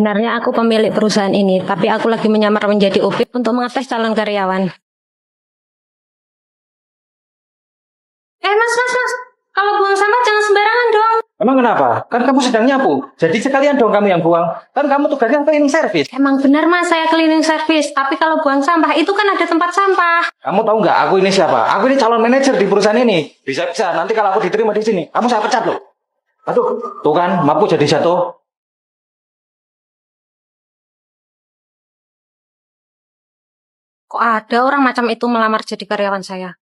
Sebenarnya aku pemilik perusahaan ini, tapi aku lagi menyamar menjadi OB untuk mengetes calon karyawan. Mas. Kalau buang sampah jangan sembarangan dong. Emang kenapa? Kan kamu sedang nyapu. Jadi sekalian dong kamu yang buang. Kan kamu tugasnya cleaning service. Emang benar mas, saya cleaning service. Tapi kalau buang sampah itu kan ada tempat sampah. Kamu tahu nggak aku ini siapa? Aku ini calon manajer di perusahaan ini. Bisa-bisa nanti kalau aku diterima di sini, kamu saya pecat loh. Aduh, tuh kan mapku jadi jatuh. Kok ada orang macam itu melamar jadi karyawan saya?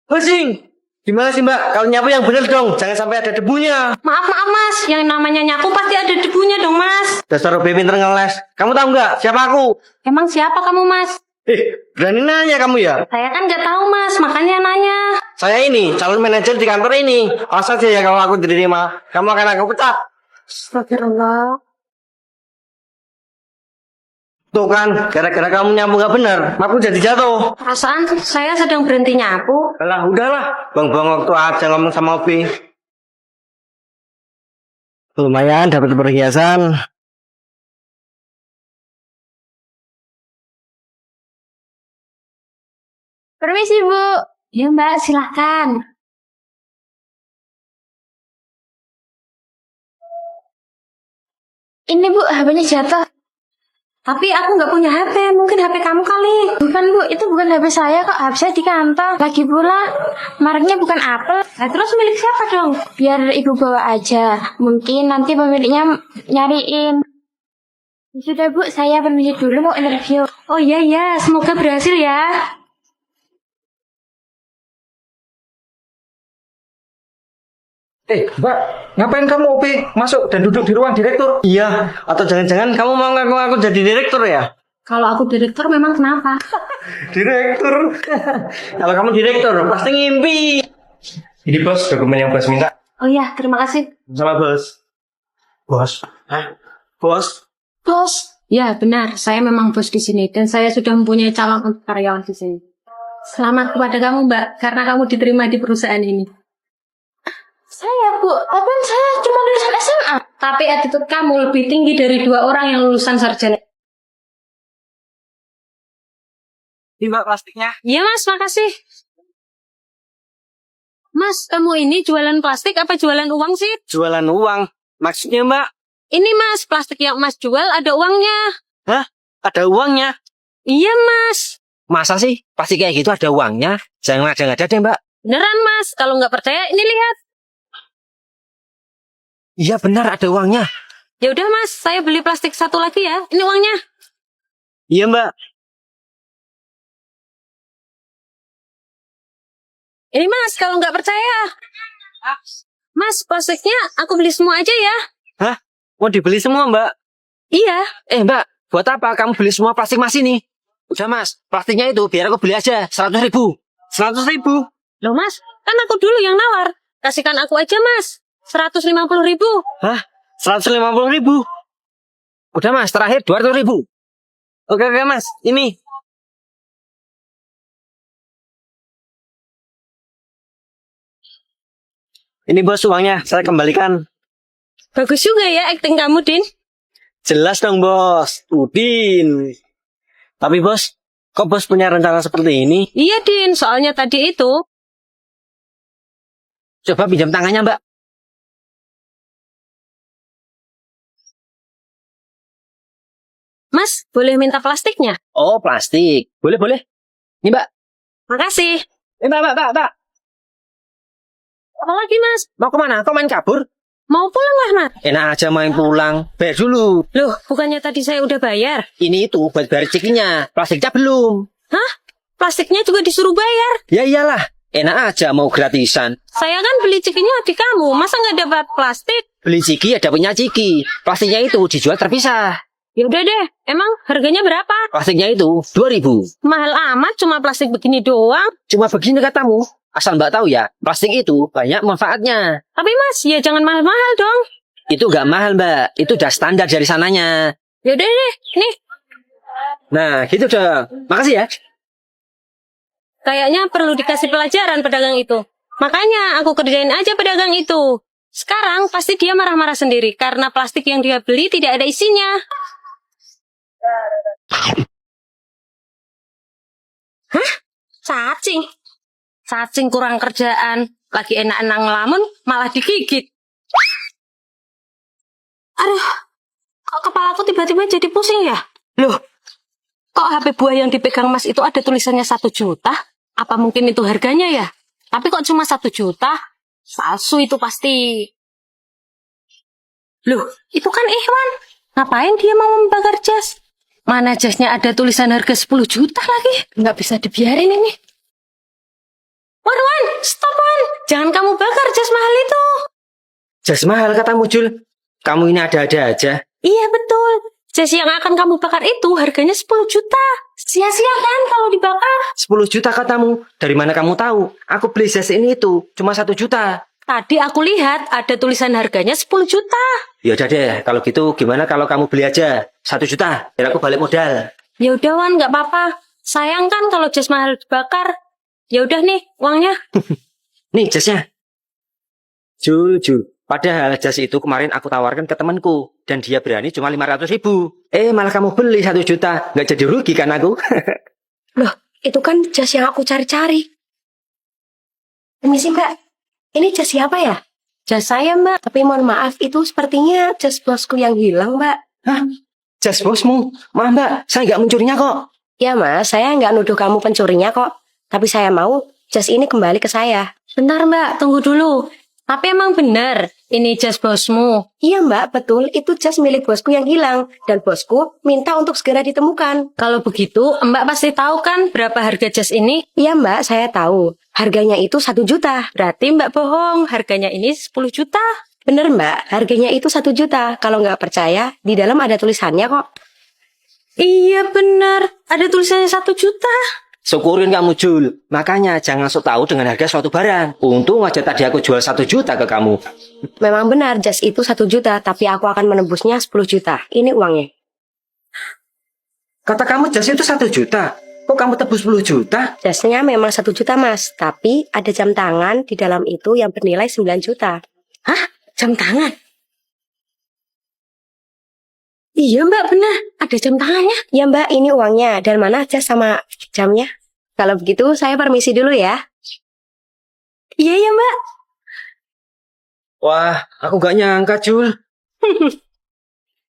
Pusing. Gimana sih mbak? Kalau nyapu yang bener dong, jangan sampai ada debunya. Maaf mas, yang namanya nyapu pasti ada debunya dong mas. Dasar OB pinter ngeles. Kamu tahu nggak siapa aku? Emang siapa kamu mas? Berani nanya kamu ya? Saya kan nggak tahu mas, makanya nanya. Saya ini calon manajer di kantor ini. Awas aja ya kalau aku diterima, kamu akan aku pecat. Astagfirullah. Tuh kan, gara-gara kamu nyapu nggak bener, aku jadi jatuh. Perasaan saya sedang berhenti nyapu. Alah, udahlah, buang-buang waktu aja ngomong sama OB. Lumayan dapat perhiasan. Permisi bu. Ya mbak, silahkan. Ini bu, HP-nya jatuh. Tapi aku nggak punya HP, mungkin HP kamu kali. Bukan bu, itu bukan HP saya kok, HP saya di kantor. Lagi pula, mereknya bukan Apple. Nah, terus milik siapa dong? Biar ibu bawa aja, mungkin nanti pemiliknya nyariin. Sudah bu, saya permisi dulu mau interview. Oh iya, semoga berhasil ya. Mbak, ngapain kamu OP masuk dan duduk di ruang direktur? Iya, atau jangan-jangan kamu mau ngaku-ngaku jadi direktur ya? Kalau aku direktur memang kenapa? Direktur. Kalau kamu direktur, pasti ngimpi. Ini bos, dokumen yang bos minta. Oh iya, terima kasih. Sama bos. Bos, Hah? Bos? Bos. Ya benar, saya memang bos di sini dan saya sudah mempunyai calon untuk karyawan di sini. Selamat kepada kamu mbak, karena kamu diterima di perusahaan ini. Saya bu, tapi saya cuma lulusan SMA. Tapi attitude kamu lebih tinggi dari 2 orang yang lulusan sarjana. Ini mbak plastiknya. Iya mas, makasih. Mas, kamu ini jualan plastik apa jualan uang sih? Jualan uang. Maksudnya mbak? Ini mas, plastik yang mas jual ada uangnya. Hah? Ada uangnya? Iya mas. Masa sih? Pasti kayak gitu ada uangnya? Jangan ada deh mbak. Beneran mas, kalau nggak percaya ini lihat. Iya benar ada uangnya. Ya udah mas, saya beli plastik 1 lagi ya. Ini uangnya. Iya mbak. Ini mas, kalau nggak percaya. Mas, plastiknya aku beli semua aja ya. Hah? Mau dibeli semua mbak? Iya. Mbak, buat apa kamu beli semua plastik mas ini? Udah mas, plastiknya itu biar aku beli aja 100.000. 100.000? Loh mas, kan aku dulu yang nawar. Kasihkan aku aja mas. 150.000. Hah? 150.000? Udah mas, terakhir 200.000. Oke mas, ini. Ini bos uangnya, saya kembalikan. Bagus juga ya acting kamu, Din. Jelas dong bos, Udin. Tapi bos, kok bos punya rencana seperti ini? Iya, Din, soalnya tadi itu. Coba pinjam tangannya mbak. Mas, boleh minta plastiknya? Oh plastik, boleh. Ini mbak. Makasih. Mbak. Apa lagi, Mas? Mau kemana? Kok main kabur? Mau pulang lah, Mas. Enak aja main pulang. Bayar dulu. Loh, bukannya tadi saya udah bayar? Ini itu buat bayar cikinya. Plastiknya belum. Hah? Plastiknya juga disuruh bayar? Ya iyalah. Enak aja mau gratisan. Saya kan beli cikinya di kamu. Masa nggak dapat plastik? Beli ciki ya dapetnya ciki. Plastiknya itu dijual terpisah. Ya udah deh. Emang harganya berapa? Plastiknya itu 2.000. Mahal amat, cuma plastik begini doang. Cuma begini katamu. Asal mbak tahu ya, plastik itu banyak manfaatnya. Tapi Mas, ya jangan mahal-mahal dong. Itu gak mahal mbak. Itu udah standar dari sananya. Ya udah deh, nih. Nah gitu dong. Makasih ya. Kayaknya perlu dikasih pelajaran pedagang itu. Makanya aku kerjain aja pedagang itu. Sekarang pasti dia marah-marah sendiri karena plastik yang dia beli tidak ada isinya. Hah? Cacing? Cacing kurang kerjaan. Lagi enak-enak ngelamun, malah digigit. Aduh, kok kepalaku tiba-tiba jadi pusing ya? Loh, kok HP buah yang dipegang Mas itu ada tulisannya 1 juta? Apa mungkin itu harganya ya? Tapi kok cuma 1 juta? Palsu itu pasti. Loh, itu kan Ikhwan. Ngapain dia mau membakar jas? Mana jasnya ada tulisan harga 10 juta lagi? Nggak bisa dibiarin ini. Wan, stop Wan. Jangan kamu bakar jas mahal itu. Jas mahal katamu, Jul. Kamu ini ada-ada aja. Iya betul. Jas yang akan kamu bakar itu harganya 10 juta. Sia-sia kan kalau dibakar. 10 juta katamu. Dari mana kamu tahu? Aku beli jas ini itu cuma 1 juta. Tadi aku lihat ada tulisan harganya 10 juta. Ya udah deh, kalau gitu gimana kalau kamu beli aja 1 juta, biar aku balik modal. Ya udah Wan, nggak apa-apa. Sayang kan kalau jas mahal dibakar. Ya udah nih uangnya. Nih jasnya. Jul. Padahal jas itu kemarin aku tawarkan ke temanku. Dan dia berani cuma 500.000. Malah kamu beli 1 juta. Nggak jadi rugi kan aku? Loh, itu kan jas yang aku cari-cari. Permisi Mbak, ini jas siapa ya? Jas saya Mbak. Tapi mohon maaf, itu sepertinya jas bosku yang hilang Mbak. Hah? Jas bosmu? Maaf Mbak, saya nggak mencurinya kok. Ya Mas, saya nggak nuduh kamu pencurinya kok. Tapi saya mau jas ini kembali ke saya. Bentar Mbak, tunggu dulu. Tapi emang benar, ini jas bosmu. Iya Mbak, betul. Itu jas milik bosku yang hilang. Dan bosku minta untuk segera ditemukan. Kalau begitu, Mbak pasti tahu kan berapa harga jas ini? Iya Mbak, saya tahu. Harganya itu 1 juta. Berarti Mbak bohong, harganya ini 10 juta. Bener Mbak, harganya itu 1 juta. Kalau nggak percaya, di dalam ada tulisannya kok. Iya benar, ada tulisannya 1 juta. Syukurin kamu Jul. Makanya jangan sok tahu dengan harga suatu barang. Untung aja tadi aku jual 1 juta ke kamu. Memang benar, jas itu 1 juta. Tapi aku akan menembusnya 10 juta. Ini uangnya. Kata kamu jas itu 1 juta. Kok kamu tebus 10 juta? Jasnya memang 1 juta Mas. Tapi ada jam tangan di dalam itu yang bernilai 9 juta. Hah? Jam tangan? Iya Mbak, benar. Ada jam tangannya. Ya Mbak, ini uangnya. Dan mana jas sama jamnya? Kalau begitu saya permisi dulu ya. Iya ya Mbak. Wah, aku gak nyangka Jul.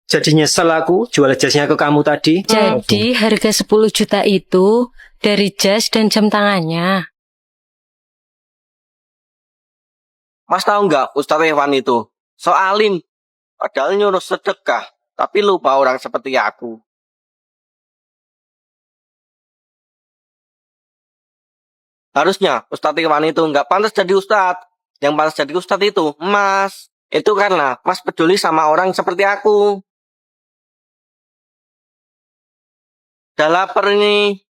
Jadi nyesel aku jual jasnya ke kamu tadi. Jadi harga 10 juta itu dari jas dan jam tangannya. Mas tahu nggak Ustadz Ikhwan itu? So alim. Padahal nyuruh sedekah. Tapi lupa orang seperti aku. Harusnya Ustadz Ikhwan itu nggak pantas jadi Ustadz. Yang pantas jadi Ustadz itu Mas. Itu karena Mas peduli sama orang seperti aku. Udah lapar nih.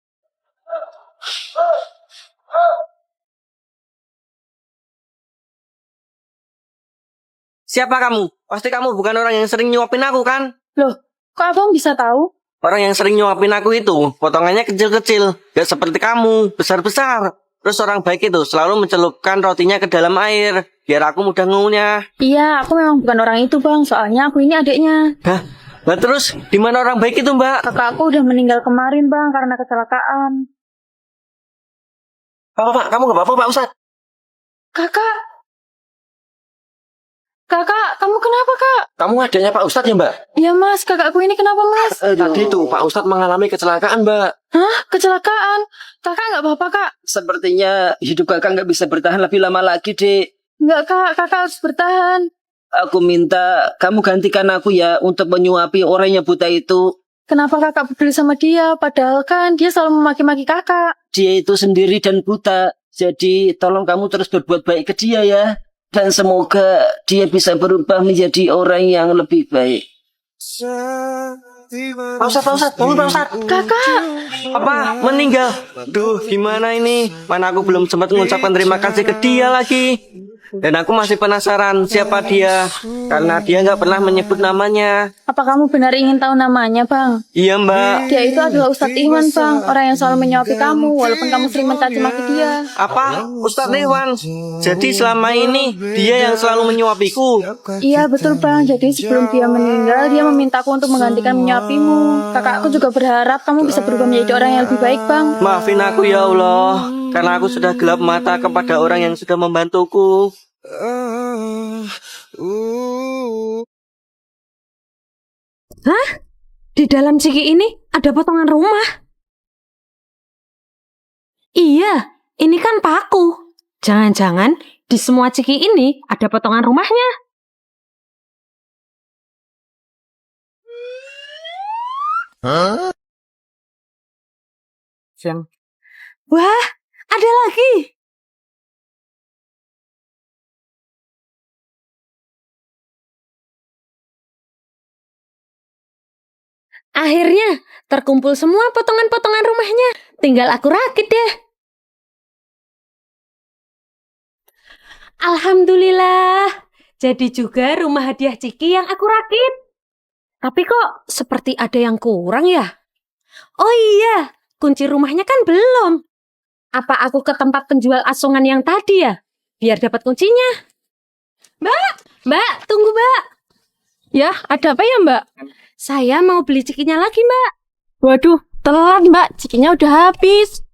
Siapa kamu? Pasti kamu bukan orang yang sering nyuapin aku kan? Loh, kok abang bisa tahu? Orang yang sering nyuapin aku itu potongannya kecil-kecil, gak seperti kamu, besar-besar. Terus orang baik itu selalu mencelupkan rotinya ke dalam air, biar aku mudah ngunyah. Iya, aku memang bukan orang itu bang, soalnya aku ini adiknya. Hah? Nah terus, di mana orang baik itu mbak? Kakak aku udah meninggal kemarin bang, karena kecelakaan. Pak, kamu gak apa-apa Pak Ustadz? Kakak, kamu kenapa kak? Kamu adanya Pak Ustadz ya mbak? Iya mas, kakakku ini kenapa mas? Tadi tuh Pak Ustadz mengalami kecelakaan mbak. Hah? Kecelakaan? Kakak nggak apa-apa kak? Sepertinya hidup kakak nggak bisa bertahan lebih lama lagi, Dek. Nggak kak, kakak harus bertahan. Aku minta kamu gantikan aku ya untuk menyuapi orang yang buta itu. Kenapa kakak peduli sama dia? Padahal kan dia selalu memaki-maki kakak. Dia itu sendiri dan buta. Jadi tolong kamu terus berbuat baik ke dia ya. Dan semoga dia bisa berubah menjadi orang yang lebih baik. Pak Ustadz, bangun Pak Ustadz. Kakak! Apa? Meninggal? Duh, gimana ini? Mana aku belum sempat mengucapkan terima kasih ke dia lagi. Dan aku masih penasaran siapa dia. Karena dia nggak pernah menyebut namanya. Apa kamu benar ingin tahu namanya, Bang? Iya mbak. Dia itu adalah Ustadz Iwan, Bang. Orang yang selalu menyuapi kamu, walaupun kamu sering mencaci maki dia. Apa? Ustadz Iwan? Jadi selama ini dia yang selalu menyuapiku. Iya, betul, Bang. Jadi sebelum dia meninggal, dia memintaku untuk menggantikan menyuapimu. Kakakku juga berharap kamu bisa berubah menjadi orang yang lebih baik, Bang. Maafin aku ya Allah. Karena aku sudah gelap mata kepada orang yang sudah membantuku. Hah? Di dalam ciki ini ada potongan rumah? Iya, ini kan paku. Jangan-jangan di semua ciki ini ada potongan rumahnya. Wah, ada lagi. Akhirnya terkumpul semua potongan-potongan rumahnya. Tinggal aku rakit deh. Alhamdulillah. Jadi juga rumah hadiah Ciki yang aku rakit. Tapi kok seperti ada yang kurang ya? Oh iya, kunci rumahnya kan belum. Apa aku ke tempat penjual asongan yang tadi ya? Biar dapat kuncinya. Mbak, tunggu Mbak. Ya, ada apa ya, Mbak? Saya mau beli cikinya lagi, Mbak. Waduh, telat, Mbak. Cikinya udah habis.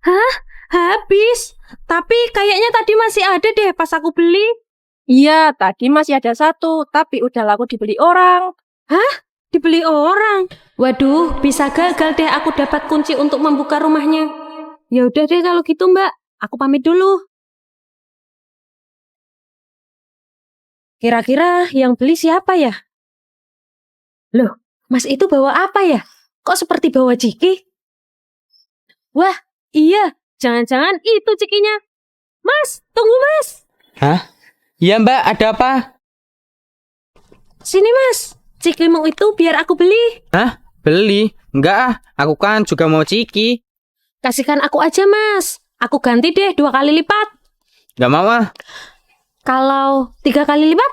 Hah? Habis? Tapi kayaknya tadi masih ada deh pas aku beli. Iya, tadi masih ada satu, tapi udah laku dibeli orang. Dibeli orang. Waduh, bisa gagal deh aku dapat kunci untuk membuka rumahnya. Ya udah deh kalau gitu, Mbak. Aku pamit dulu. Kira-kira yang beli siapa ya? Loh, Mas itu bawa apa ya? Kok seperti bawa ciki? Wah, iya. Jangan-jangan itu cikinya. Mas, tunggu Mas. Hah? Iya mbak, ada apa? Sini Mas. Cikimu itu biar aku beli. Hah? Beli? Enggak ah, aku kan juga mau ciki. Kasihkan aku aja Mas. Aku ganti deh 2 kali lipat. Enggak mau ah, Kalau 3 kali lipat?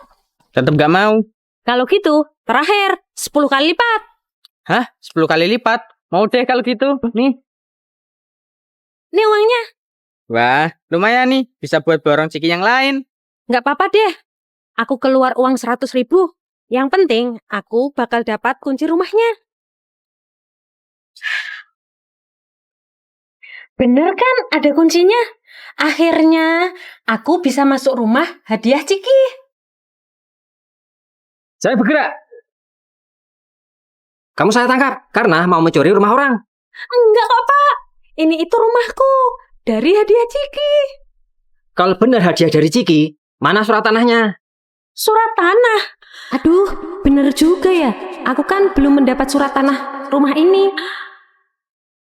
tetap enggak mau. Kalau gitu, terakhir 10 kali lipat. Hah? 10 kali lipat? Mau deh kalau gitu. Nih. Ini uangnya. Wah, lumayan nih, bisa buat borong ciki yang lain. Nggak apa-apa deh. Aku keluar uang 100.000. Yang penting, aku bakal dapat kunci rumahnya. Bener kan ada kuncinya? Akhirnya, aku bisa masuk rumah hadiah Ciki. Saya bergerak. Kamu saya tangkap karena mau mencuri rumah orang. Enggak kok, Pak. Ini itu rumahku. Dari hadiah Ciki. Kalau benar hadiah dari Ciki, mana surat tanahnya? Surat tanah. Aduh, bener juga ya. Aku kan belum mendapat surat tanah rumah ini.